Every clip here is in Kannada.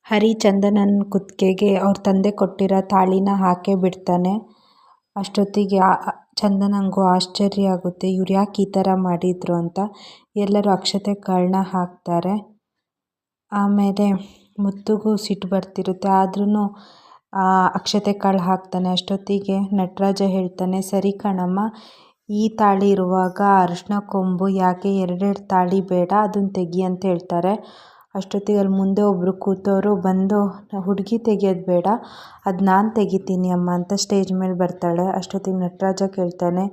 ಹರಿಚಂದನನ್ ಕುತ್ತಿಗೆಗೆ ಅವ್ರ ತಂದೆ ಕೊಟ್ಟಿರೋ ತಾಳಿನ ಹಾಕೇ ಬಿಡ್ತಾನೆ. ಅಷ್ಟೊತ್ತಿಗೆ ಚಂದನಂಗೂ ಆಶ್ಚರ್ಯ ಆಗುತ್ತೆ, ಇವ್ರು ಯಾಕೆ ಈ ಥರ ಮಾಡಿದ್ರು ಅಂತ. ಎಲ್ಲರೂ ಅಕ್ಷತೆಗಳನ್ನ ಹಾಕ್ತಾರೆ. ಆಮೇಲೆ ಮುತ್ತುಗೂ ಸಿಟ್ಟು ಬರ್ತಿರುತ್ತೆ, ಆದ್ರೂ ಅಕ್ಷತೆ ಕಾಳು ಹಾಕ್ತಾನೆ. ಅಷ್ಟೊತ್ತಿಗೆ ನಟರಾಜ ಹೇಳ್ತಾನೆ, ಸರಿ ಕಣಮ್ಮ, ಈ ತಾಳಿ ಇರುವಾಗ ಅರಿಶಿನ ಕೊಂಬು ಯಾಕೆ, ಎರಡೆರಡು ತಾಳಿ ಬೇಡ, ಅದನ್ನು ತೆಗಿ ಅಂತ ಹೇಳ್ತಾರೆ. ಅಷ್ಟೊತ್ತಿಗೆ ಅಲ್ಲಿ ಮುಂದೆ ಒಬ್ಬರು ಕೂತವರು ಬಂದು, ಹುಡುಗಿ ತೆಗಿಯೋದು ಬೇಡ, ಅದು ನಾನು ತೆಗಿತೀನಿ ಅಮ್ಮ ಅಂತ ಸ್ಟೇಜ್ ಮೇಲೆ ಬರ್ತಾಳೆ. ಅಷ್ಟೊತ್ತಿಗೆ ನಟರಾಜ ಕೇಳ್ತಾನೆ,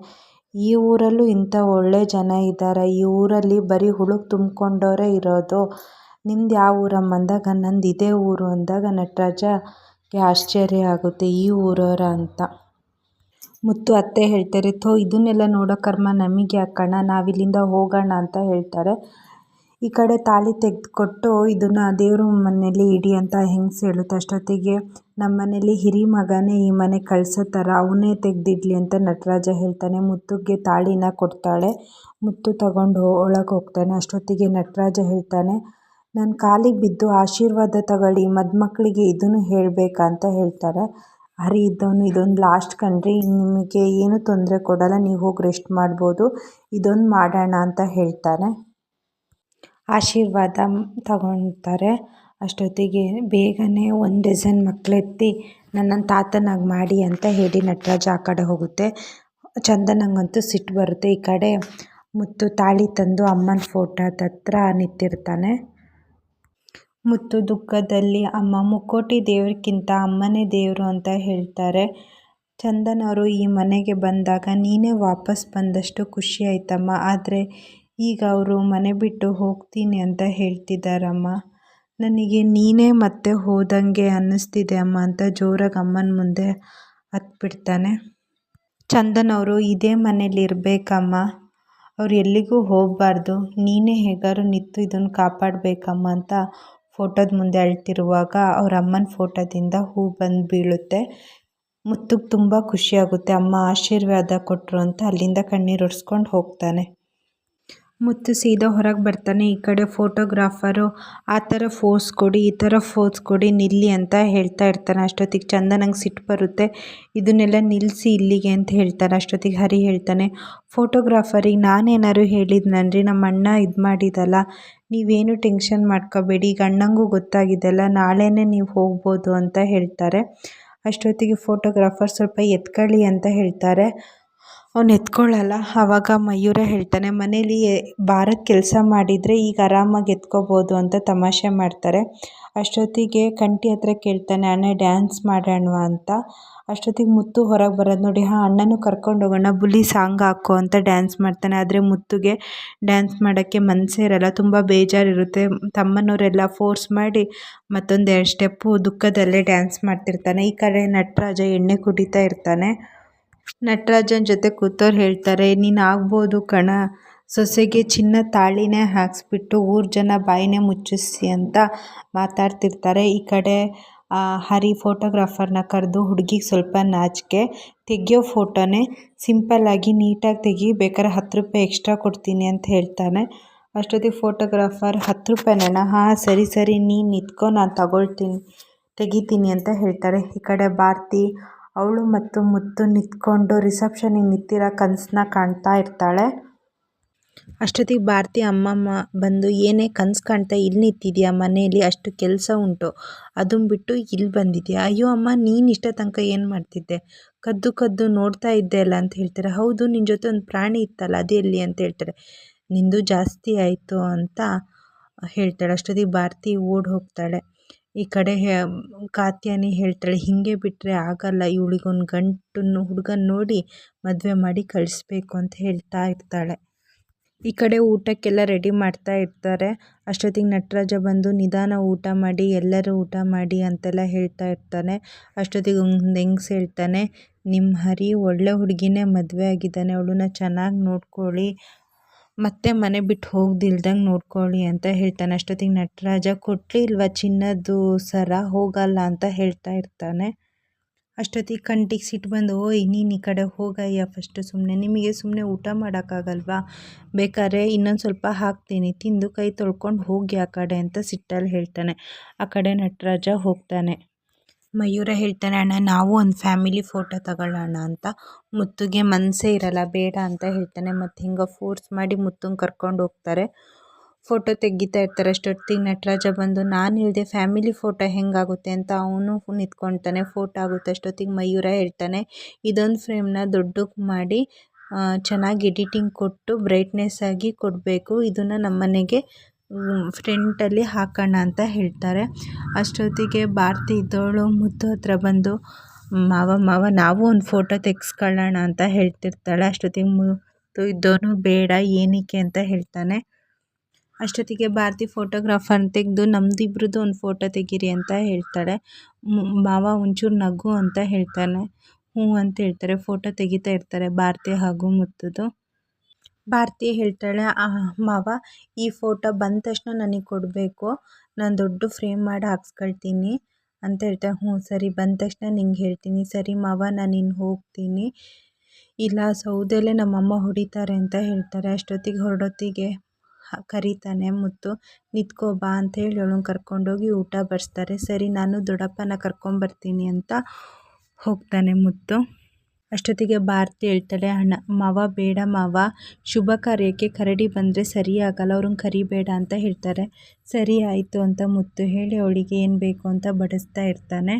ಈ ಊರಲ್ಲೂ ಇಂಥ ಒಳ್ಳೆ ಜನ ಇದ್ದಾರೆ, ಈ ಊರಲ್ಲಿ ಬರೀ ಹುಳುಕ್ ತುಂಬಿಕೊಂಡವರೇ ಇರೋದು, ನಿಮ್ದು ಯಾವ ಊರಮ್ಮ ಅಂದಾಗ, ನಂದು ಇದೇ ಊರು ಅಂದಾಗ ನಟರಾಜಗೆ ಆಶ್ಚರ್ಯ ಆಗುತ್ತೆ, ಈ ಊರವರ ಅಂತ. ಮುತ್ತು ಅತ್ತೆ ಹೇಳ್ತಾರೆ, ಇದನ್ನೆಲ್ಲ ನೋಡೋ ಕರ್ಮ ನಮಗೆ ಯಾಕಣ್ಣ, ನಾವಿಲ್ಲಿಂದ ಹೋಗೋಣ ಅಂತ ಹೇಳ್ತಾರೆ. ಈ ಕಡೆ ತಾಳಿ ತೆಗೆದುಕೊಟ್ಟು ಇದನ್ನು ದೇವ್ರ ಮನೇಲಿ ಇಡಿ ಅಂತ ಹೆಂಗಸು ಹೇಳುತ್ತೆ. ಅಷ್ಟೊತ್ತಿಗೆ ನಮ್ಮ ಮನೇಲಿ ಹಿರಿ ಮಗನೇ ಈ ಮನೆ ಕಳ್ಸೋ ಥರ ಅವನೇ ತೆಗೆದಿಡ್ಲಿ ಅಂತ ನಟರಾಜ ಹೇಳ್ತಾನೆ. ಮುತ್ತುಗೆ ತಾಳಿನ ಕೊಡ್ತಾಳೆ. ಮುತ್ತು ತಗೊಂಡು ಒಳಗೆ ಹೋಗ್ತಾನೆ. ಅಷ್ಟೊತ್ತಿಗೆ ನಟರಾಜ ಹೇಳ್ತಾನೆ, ನನ್ನ ಕಾಲಿಗೆ ಬಿದ್ದು ಆಶೀರ್ವಾದ ತಗೊಳ್ಳಿ, ಮದುಮಕ್ಕಳಿಗೆ ಇದನ್ನು ಹೇಳಬೇಕಾ ಅಂತ ಹೇಳ್ತಾರೆ. ಹರಿ ಇದ್ದವನು, ಇದೊಂದು ಲಾಸ್ಟ್ ಕಣ್ರಿ, ನಿಮಗೆ ಏನು ತೊಂದರೆ ಕೊಡಲ್ಲ, ನೀವು ಹೋಗಿ ರೆಸ್ಟ್ ಮಾಡ್ಬೋದು, ಇದೊಂದು ಮಾಡೋಣ ಅಂತ ಹೇಳ್ತಾನೆ. ಆಶೀರ್ವಾದ ತಗೊಳ್ತಾರೆ. ಅಷ್ಟೊತ್ತಿಗೆ ಬೇಗನೆ 1 ಡಜನ್ ಮಕ್ಕಳೆತ್ತಿ ನನ್ನನ್ನು ತಾತನಾಗಿ ಮಾಡಿ ಅಂತ ಹೇಳಿ ನಟರಾಜ ಆ ಕಡೆ ಹೋಗುತ್ತೆ. ಚಂದನಂಗಂತೂ ಸಿಟ್ಟು ಬರುತ್ತೆ. ಈ ಕಡೆ ಮುತ್ತು ತಾಳಿ ತಂದು ಅಮ್ಮನ ಫೋಟೋದ ಹತ್ರ ನಿಂತಿರ್ತಾನೆ. ಮುತ್ತು ದುಃಖದಲ್ಲಿ, ಅಮ್ಮ, ಮುಕ್ಕೋಟಿ ದೇವ್ರಿಗಿಂತ ಅಮ್ಮನೇ ದೇವರು ಅಂತ ಹೇಳ್ತಾರೆ. ಚಂದನ್ ಅವರು ಈ ಮನೆಗೆ ಬಂದಾಗ ನೀನೇ ವಾಪಸ್ ಬಂದಷ್ಟು ಖುಷಿ ಆಯ್ತಮ್ಮ, ಆದರೆ ಈಗ ಅವರು ಮನೆ ಬಿಟ್ಟು ಹೋಗ್ತೀನಿ ಅಂತ ಹೇಳ್ತಿದ್ದಾರಮ್ಮ, ನನಗೆ ನೀನೇ ಮತ್ತೆ ಹೋದಂಗೆ ಅನ್ನಿಸ್ತಿದೆ ಅಮ್ಮ ಅಂತ ಜೋರಾಗಿ ಅಮ್ಮನ ಮುಂದೆ ಹತ್ಬಿಡ್ತಾನೆ. ಚಂದನ್ ಅವರು ಇದೇ ಮನೇಲಿ ಇರಬೇಕಮ್ಮ, ಅವ್ರು ಎಲ್ಲಿಗೂ ಹೋಗಬಾರ್ದು, ನೀನೇ ಹೇಗಾರು ನಿಂತು ಇದನ್ನು ಕಾಪಾಡಬೇಕಮ್ಮ ಅಂತ ಫೋಟೋದ ಮುಂದೆ ಅಳ್ತಿರುವಾಗ ಅವ್ರ ಅಮ್ಮನ ಫೋಟೋದಿಂದ ಹೂ ಬಂದು ಬೀಳುತ್ತೆ. ಮುತ್ತುಗೆ ತುಂಬ ಖುಷಿಯಾಗುತ್ತೆ, ಅಮ್ಮ ಆಶೀರ್ವಾದ ಕೊಟ್ಟರು ಅಂತ ಅಲ್ಲಿಂದ ಕಣ್ಣೀರು ಒರೆಸ್ಕೊಂಡು ಹೋಗ್ತಾನೆ. ಮುತ್ತು ಸೀದಾ ಹೊರಗೆ ಬರ್ತಾನೆ. ಈ ಕಡೆ ಫೋಟೋಗ್ರಾಫರು ಆ ಥರ ಫೋಸ್ ಕೊಡಿ, ಈ ಥರ ಫೋಸ್ ಕೊಡಿ, ನಿಲ್ಲಿ ಅಂತ ಹೇಳ್ತಾ ಇರ್ತಾನೆ. ಅಷ್ಟೊತ್ತಿಗೆ ಚಂದನಂಗೆ ಸಿಟ್ಟು ಬರುತ್ತೆ, ಇದನ್ನೆಲ್ಲ ನಿಲ್ಲಿಸಿ ಇಲ್ಲಿಗೆ ಅಂತ ಹೇಳ್ತಾರೆ. ಅಷ್ಟೊತ್ತಿಗೆ ಹರಿ ಹೇಳ್ತಾನೆ, ಫೋಟೋಗ್ರಾಫರಿಗೆ ನಾನೇನಾದ್ರು ಹೇಳಿದ್ನನ್ರಿ, ನಮ್ಮ ಅಣ್ಣ ಇದು ಮಾಡಿದಲ್ಲ, ನೀವೇನು ಟೆನ್ಷನ್ ಮಾಡ್ಕೋಬೇಡಿ, ಈಗ ಅಣ್ಣಂಗೂ ಗೊತ್ತಾಗಿದೆಲ್ಲ, ನಾಳೆನೇ ನೀವು ಹೋಗ್ಬೋದು ಅಂತ ಹೇಳ್ತಾರೆ. ಅಷ್ಟೊತ್ತಿಗೆ ಫೋಟೋಗ್ರಾಫರ್ ಸ್ವಲ್ಪ ಎತ್ಕೊಳ್ಳಿ ಅಂತ ಹೇಳ್ತಾರೆ. ಅವನು ಎತ್ಕೊಳ್ಳಲ್ಲ. ಆವಾಗ ಮಯೂರ ಹೇಳ್ತಾನೆ, ಮನೇಲಿ ಭಾರದ ಕೆಲಸ ಮಾಡಿದರೆ ಈಗ ಆರಾಮಾಗಿ ಎತ್ಕೋಬೋದು ಅಂತ ತಮಾಷೆ ಮಾಡ್ತಾರೆ. ಅಷ್ಟೊತ್ತಿಗೆ ಕಂಠಿ ಹತ್ರ ಕೇಳ್ತಾನೆ, ಅಣ್ಣ ಡ್ಯಾನ್ಸ್ ಮಾಡೋಣವಾ ಅಂತ. ಅಷ್ಟೊತ್ತಿಗೆ ಮುತ್ತು ಹೊರಗೆ ಬರೋದು ನೋಡಿ, ಅಣ್ಣನೂ ಕರ್ಕೊಂಡು ಹೋಗೋಣ, ಬುಲಿ ಸಾಂಗ್ ಹಾಕೋ ಅಂತ ಡ್ಯಾನ್ಸ್ ಮಾಡ್ತಾನೆ. ಆದರೆ ಮುತ್ತುಗೆ ಡ್ಯಾನ್ಸ್ ಮಾಡೋಕ್ಕೆ ಮನಸ್ಸೇ ಇರಲ್ಲ, ತುಂಬ ಬೇಜಾರಿರುತ್ತೆ. ತಮ್ಮನವರೆಲ್ಲ ಫೋರ್ಸ್ ಮಾಡಿ ಮತ್ತೊಂದು 2 ಸ್ಟೆಪ್ಪು ದುಃಖದಲ್ಲೇ ಡ್ಯಾನ್ಸ್ ಮಾಡ್ತಿರ್ತಾನೆ. ಈ ಕಡೆ ನಟರಾಜ ಎಣ್ಣೆ ಕುಡಿತಾ ಇರ್ತಾನೆ. ನಟರಾಜನ ಜೊತೆ ಕೂತವ್ರು ಹೇಳ್ತಾರೆ, ನೀನು ಆಗ್ಬೋದು ಕಣ, ಸೊಸೆಗೆ ಚಿನ್ನ ತಾಳಿನೇ ಹಾಕ್ಸ್ಬಿಟ್ಟು ಊರ ಜನ ಬಾಯಿನೇ ಮುಚ್ಚಿಸಿ ಅಂತ ಮಾತಾಡ್ತಿರ್ತಾರೆ. ಈ ಕಡೆ ಹರಿ ಫೋಟೋಗ್ರಾಫರ್ನ ಕರೆದು, ಹುಡುಗಿಗೆ ಸ್ವಲ್ಪ ನಾಚಿಕೆ, ತೆಗಿಯೋ ಫೋಟೋನೇ ಸಿಂಪಲ್ಲಾಗಿ ನೀಟಾಗಿ ತೆಗಿ, ಬೇಕಾದ್ರೆ 10 ರೂಪಾಯಿ ಎಕ್ಸ್ಟ್ರಾ ಕೊಡ್ತೀನಿ ಅಂತ ಹೇಳ್ತಾನೆ. ಅಷ್ಟೊತ್ತಿಗೆ ಫೋಟೋಗ್ರಾಫರ್ 10 ರೂಪಾಯಿನ, ಹಾಂ ಸರಿ ಸರಿ, ನೀನು ನಿಂತ್ಕೊ, ನಾನು ತೆಗಿತೀನಿ ಅಂತ ಹೇಳ್ತಾರೆ. ಈ ಕಡೆ ಭಾರತಿ, ಅವಳು ಮತ್ತು ಮುತ್ತು ನಿಂತ್ಕೊಂಡು ರಿಸೆಪ್ಷನಿಗೆ ನಿಂತಿರೋ ಕನಸನ್ನ ಕಾಣ್ತಾ ಇರ್ತಾಳೆ. ಅಷ್ಟೊತ್ತಿಗೆ ಭಾರತಿ ಅಮ್ಮಮ್ಮ ಬಂದು, ಏನೇ ಕನಸು ಕಾಣ್ತಾ ಇಲ್ಲಿ ನಿಂತಿದ್ಯಾ, ಮನೇಲಿ ಅಷ್ಟು ಕೆಲಸ ಉಂಟು, ಅದನ್ನು ಬಿಟ್ಟು ಇಲ್ಲಿ ಬಂದಿದ್ಯಾ, ಅಯ್ಯೋ ಅಮ್ಮ ನೀನು ಇಷ್ಟ ತನಕ ಏನು ಮಾಡ್ತಿದ್ದೆ, ಕದ್ದು ನೋಡ್ತಾ ಇದ್ದೆ ಅಲ್ಲ ಅಂತ ಹೇಳ್ತಾರೆ. ಹೌದು, ನಿನ್ನ ಜೊತೆ ಒಂದು ಪ್ರಾಣಿ ಇತ್ತಲ್ಲ, ಅದು ಎಲ್ಲಿ ಅಂತ ಹೇಳ್ತಾರೆ. ನಿಂದು ಜಾಸ್ತಿ ಆಯಿತು ಅಂತ ಹೇಳ್ತಾಳೆ. ಅಷ್ಟೊತ್ತಿಗೆ ಭಾರತಿ ಓಡಿ ಹೋಗ್ತಾಳೆ. ಈ ಕಡೆ ಕಾತ್ಯಾನಿ ಹೇಳ್ತಾಳೆ, ಹೀಗೆ ಬಿಟ್ಟರೆ ಆಗಲ್ಲ, ಇವಳಿಗೊಂದು ಹುಡುಗನ ನೋಡಿ ಮದುವೆ ಮಾಡಿ ಕಳಿಸ್ಬೇಕು ಅಂತ ಹೇಳ್ತಾ ಇರ್ತಾಳೆ. ಈ ಕಡೆ ಊಟಕ್ಕೆಲ್ಲ ರೆಡಿ ಮಾಡ್ತಾ ಇರ್ತಾರೆ. ಅಷ್ಟೊತ್ತಿಗೆ ನಟರಾಜ ಬಂದು, ನಿಧಾನ ಊಟ ಮಾಡಿ, ಎಲ್ಲರೂ ಊಟ ಮಾಡಿ ಅಂತೆಲ್ಲ ಹೇಳ್ತಾ ಇರ್ತಾನೆ. ಅಷ್ಟೊತ್ತಿಗೆ ಒಂದು ಹೆಂಗಸು ಹೇಳ್ತಾನೆ, ನಿಮ್ಮ ಹರಿ ಒಳ್ಳೆ ಹುಡುಗಿನೇ ಮದುವೆ ಆಗಿದ್ದಾನೆ, ಅವಳನ್ನ ಚೆನ್ನಾಗಿ ನೋಡ್ಕೊಳ್ಳಿ, ಮತ್ತೆ ಮನೆ ಬಿಟ್ಟು ಹೋಗ್ದಿಲ್ದಂಗೆ ನೋಡ್ಕೊಳ್ಳಿ ಅಂತ ಹೇಳ್ತಾನೆ. ಅಷ್ಟೊತ್ತಿಗೆ ನಟರಾಜ, ಕೊಡ್ಲಿಲ್ವಾ ಚಿನ್ನದ್ದು ಸರ, ಹೋಗಲ್ಲ ಅಂತ ಹೇಳ್ತಾ ಇರ್ತಾನೆ. ಅಷ್ಟೊತ್ತಿಗೆ ಕಂಟಿಗೆ ಸಿಟ್ಟು ಬಂದು, ಓಯ್ ನೀನು ಈ ಕಡೆ ಹೋಗಯ್ಯ ಫಸ್ಟು ಸುಮ್ಮನೆ, ನಿಮಗೆ ಸುಮ್ಮನೆ ಊಟ ಮಾಡೋಕ್ಕಾಗಲ್ವಾ, ಬೇಕಾದ್ರೆ ಇನ್ನೊಂದು ಸ್ವಲ್ಪ ಹಾಕ್ತೀನಿ, ತಿಂದು ಕೈ ತೊಳ್ಕೊಂಡು ಹೋಗಿ ಆ ಕಡೆ ಅಂತ ಸಿಟ್ಟಲ್ಲಿ ಹೇಳ್ತಾನೆ. ಆ ಕಡೆ ನಟರಾಜ ಹೋಗ್ತಾನೆ. ಮಯೂರ ಹೇಳ್ತಾನೆ, ಅಣ್ಣ ನಾವು ಒಂದು ಫ್ಯಾಮಿಲಿ ಫೋಟೋ ತಗೊಳ್ಳೋಣ ಅಂತ. ಮುತ್ತುಗೆ ಮನಸ್ಸೇ ಇರಲ್ಲ, ಬೇಡ ಅಂತ ಹೇಳ್ತಾನೆ. ಮತ್ತು ಹಿಂಗೆ ಫೋರ್ಸ್ ಮಾಡಿ ಮುತ್ತುಂಗೆ ಕರ್ಕೊಂಡು ಹೋಗ್ತಾರೆ. ಫೋಟೋ ತೆಗಿತಾ ಇರ್ತಾರೆ. ಅಷ್ಟೊತ್ತಿಗೆ ನಟರಾಜ ಬಂದು, ನಾನು ಇಲ್ಲದೆ ಫ್ಯಾಮಿಲಿ ಫೋಟೋ ಹೆಂಗಾಗುತ್ತೆ ಅಂತ ಅವನು ನಿಂತ್ಕೊಳ್ತಾನೆ. ಫೋಟೋ ಆಗುತ್ತೆ. ಅಷ್ಟೊತ್ತಿಗೆ ಮಯೂರ ಹೇಳ್ತಾನೆ, ಇದೊಂದು ಫ್ರೇಮ್ನ ದೊಡ್ಡಕ್ಕೆ ಮಾಡಿ ಚೆನ್ನಾಗಿ ಎಡಿಟಿಂಗ್ ಕೊಟ್ಟು ಬ್ರೈಟ್ನೆಸ್ ಆಗಿ ಕೊಡಬೇಕು, ಇದನ್ನು ನಮ್ಮನೆಗೆ ಫ್ರಂಟಲ್ಲಿ ಹಾಕೋಣ ಅಂತ ಹೇಳ್ತಾರೆ. ಅಷ್ಟೊತ್ತಿಗೆ ಭಾರತಿ ಇದ್ದವಳು ಮುತ್ತು ಹತ್ರ ಬಂದು, ಮಾವ ನಾವು ಒಂದು ಫೋಟೋ ತೆಗೆಸ್ಕೊಳ್ಳೋಣ ಅಂತ ಹೇಳ್ತಿರ್ತಾಳೆ. ಅಷ್ಟೊತ್ತಿಗೆ ಮುತ್ತು ಇದ್ದವನು ಬೇಡ, ಏನಕ್ಕೆ ಅಂತ ಹೇಳ್ತಾನೆ. ಅಷ್ಟೊತ್ತಿಗೆ ಭಾರತಿ ಫೋಟೋಗ್ರಾಫರ್ನ ತೆಗೆದು ನಮ್ದಿಬ್ರದ್ದು ಒಂದು ಫೋಟೋ ತೆಗೀರಿ ಅಂತ ಹೇಳ್ತಾಳೆ. ಮಾವ ಒಂಚೂರು ನಗು ಅಂತ ಹೇಳ್ತಾನೆ. ಹ್ಞೂ ಅಂತ ಹೇಳ್ತಾರೆ. ಫೋಟೋ ತೆಗಿತಾ ಇರ್ತಾರೆ ಭಾರತಿ ಹಾಗೂ ಮುತ್ತುದು. ಭಾರತಿ ಹೇಳ್ತಾಳೆ, ಮಾವ ಈ ಫೋಟೋ ಬಂದ ತಕ್ಷಣ ನನಗೆ ಕೊಡಬೇಕು, ನಾನು ದೊಡ್ಡ ಫ್ರೇಮ್ ಮಾಡಿ ಹಾಕ್ಸ್ಕೊಳ್ತೀನಿ ಅಂತ ಹೇಳ್ತಾರೆ. ಹ್ಞೂ ಸರಿ, ಬಂದ ತಕ್ಷಣ ನಿಂಗೆ ಹೇಳ್ತೀನಿ. ಸರಿ ಮಾವ, ನಾನು ಇನ್ನು ಹೋಗ್ತೀನಿ, ಇಲ್ಲ ಸೌದೆಲ್ಲೇ ನಮ್ಮಮ್ಮ ಹೊಡಿತಾರೆ ಅಂತ ಹೇಳ್ತಾರೆ. ಅಷ್ಟೊತ್ತಿಗೆ ಹೊರಡೊತ್ತಿಗೆ ಕರೀತಾನೆ ಮುತ್ತು, ನಿಂತ್ಕೋ ಬಾ ಅಂತ ಹೇಳಿ ಅವಳನ್ನ ಕರ್ಕೊಂಡೋಗಿ ಊಟ ಬಡಿಸ್ತಾರೆ. ಸರಿ ನಾನು ದೊಡ್ಡಪ್ಪನ ಕರ್ಕೊಂಬರ್ತೀನಿ ಅಂತ ಹೋಗ್ತಾನೆ ಮುತ್ತು. ಅಷ್ಟೊತ್ತಿಗೆ ಭಾರತಿ ಹೇಳ್ತಾಳೆ, ಮಾವ ಬೇಡ ಮಾವ, ಶುಭ ಕಾರ್ಯಕ್ಕೆ ಕರಡಿ ಬಂದರೆ ಸರಿಯಾಗಲ್ಲ, ಅವ್ರನ್ನ ಕರಿಬೇಡ ಅಂತ ಹೇಳ್ತಾರೆ. ಸರಿ ಆಯಿತು ಅಂತ ಮುತ್ತು ಹೇಳಿ ಅವಳಿಗೆ ಏನು ಬೇಕು ಅಂತ ಬಡಿಸ್ತಾ ಇರ್ತಾನೆ.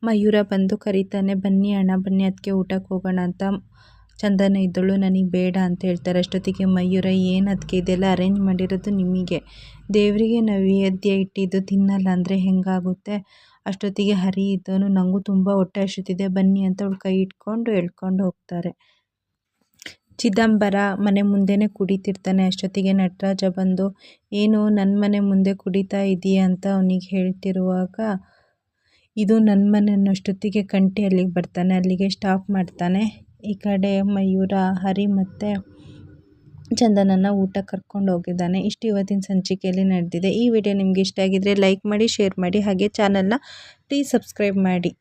ಮಯೂರ ಬಂದು ಕರೀತಾನೆ, ಬನ್ನಿ ಅಣ್ಣ ಬನ್ನಿ, ಅದಕ್ಕೆ ಊಟಕ್ಕೆ ಹೋಗೋಣ ಅಂತ. ಚಂದನ ಇದ್ದಳು, ನನಗೆ ಬೇಡ ಅಂತ ಹೇಳ್ತಾರೆ. ಅಷ್ಟೊತ್ತಿಗೆ ಮಯೂರ, ಏನು ಅದಕ್ಕೆ ಇದೆಲ್ಲ ಅರೇಂಜ್ ಮಾಡಿರೋದು ನಿಮಗೆ, ದೇವರಿಗೆ ನೈವೇದ್ಯ ಇಟ್ಟಿದ್ದು ತಿನ್ನಲ್ಲ ಅಂದರೆ ಹೆಂಗಾಗುತ್ತೆ. ಅಷ್ಟೊತ್ತಿಗೆ ಹರಿ ಇದ್ದವನು, ನನಗೂ ತುಂಬ ಹೊಟ್ಟೆ ಹಸಿತಿದೆ ಬನ್ನಿ ಅಂತ ಅವಳು ಕೈ ಇಟ್ಕೊಂಡು ಎಳ್ಕೊಂಡು ಹೋಗ್ತಾರೆ. ಚಿದಂಬರ ಮನೆ ಮುಂದೆನೇ ಕುಡಿತಿರ್ತಾನೆ. ಅಷ್ಟೊತ್ತಿಗೆ ನಟರಾಜ ಬಂದು, ಏನು ನನ್ನ ಮನೆ ಮುಂದೆ ಕುಡಿತಾ ಇದೆಯಾ ಅಂತ ಅವನಿಗೆ ಹೇಳ್ತಿರುವಾಗ, ಇದು ನನ್ನ ಮನೆ ಅನ್ನೋಷ್ಟೊತ್ತಿಗೆ ಕಂಠಿ ಅಲ್ಲಿಗೆ ಬರ್ತಾನೆ. ಅಲ್ಲಿಗೆ ಸ್ಟಾಪ್ ಮಾಡ್ತಾನೆ. ಈ ಕಡೆ ಮಯೂರ ಹರಿ ಮತ್ತು ಚಂದನನ್ನು ಊಟ ಕರ್ಕೊಂಡು ಹೋಗಿದ್ದಾನೆ. ಇಷ್ಟು ಇವತ್ತಿನ ಸಂಚಿಕೆಯಲ್ಲಿ ನಡೆದಿದೆ. ಈ ವಿಡಿಯೋ ನಿಮ್ಗೆ ಇಷ್ಟ ಆಗಿದ್ರೆ ಲೈಕ್ ಮಾಡಿ, ಶೇರ್ ಮಾಡಿ, ಹಾಗೆ ಚಾನಲ್ನ ಪ್ಲೀಸ್ ಸಬ್ಸ್ಕ್ರೈಬ್ ಮಾಡಿ.